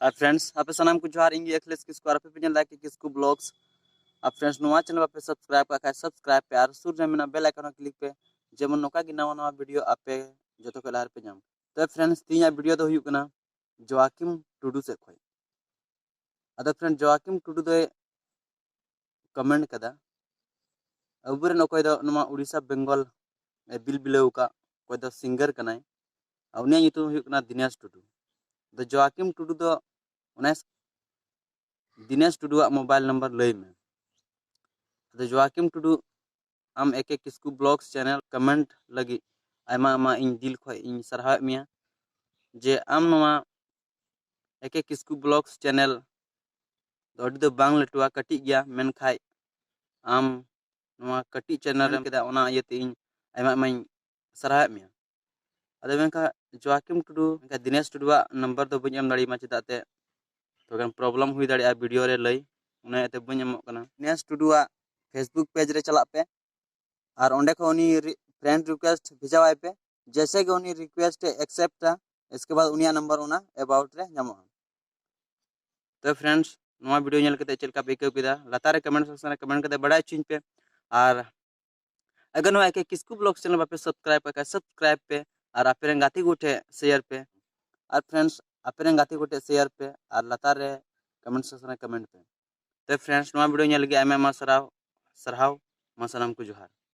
और फ्रेंड्स आप सामान को जोहार इंगे अखिलेश किसको और पे लाइक किसको ब्लॉग्स और फ्रेंड्स नवा चैनल पे सब्सक्राइब का सब्सक्राइब पे और सुर में बेल आइकन क्लिक पे जेमन नोका की नवा नवा वीडियो आपे जो को लहर पे जाम। तो फ्रेंड्स तीन वीडियो तो हुई कना जोआकिम टुडू से खोई अद फ्रेंड जोआकिम टुडू दो कमेंट कदा अबुरे नकोय दो नमा उड़ीसा बेंगल बिल बिलेव का कोई दो सिंगर कनाय उनिया ᱧᱩᱛᱩᱢ हुई कना दिनेश टुडू। द जोआकिम टुडू दो दिनेश टुडू मोबाइल नंबर लय में द जोआकिम टुडू आम एके किसकू ब्लॉग्स चैनल कमेंट लगी आमा आमा इन दिल खो इन सरहाव मिया जे आम नवा एके किसकू ब्लॉग्स चैनल अडी दो बांग लटुआ कटी गया मेनखाय आम नवा कटी चैनल केदा ओना इयते इन आमा आमा इन सरहाव मिया अदे मेनखा जोआकिम टुडू दिनेश टुडू नंबर दो बኝ एम दाड़ी मा चेदाते तो प्रॉब्लम हुई दाड़ी वीडियो रे लय उना एते बኝ एमोग कना। दिनेश टुडू फेसबुक पेज रे चला पे और ओंडे को उनी फ्रेंड रिक्वेस्ट भेजावाय पे जैसे कि उनी रिक्वेस्ट एक्सेप्ट इसके बाद उनिया नंबर उना अबाउट रे नामो। तो फ्रेंड्स नवा वीडियो नेल कते चलका पे इकौ केदा लातार रे कमेंट सेक्शन रे कमेंट कते बड़ाय चिन पे और अगर नवा के किसकू ब्लॉग चैनल बापे सब्सक्राइब का सब्सक्राइब पे और आपरे गाती गुठे शेयर पे और फ्रेंड्स आपरे गाती गुठे शेयर पे और लातार रे कमेंट सेक्शन रे कमेंट पे। तो फ्रेंड्स नवा वीडियो नेल लगी आयमा सराव सरहाव मा सनाम को जोहार।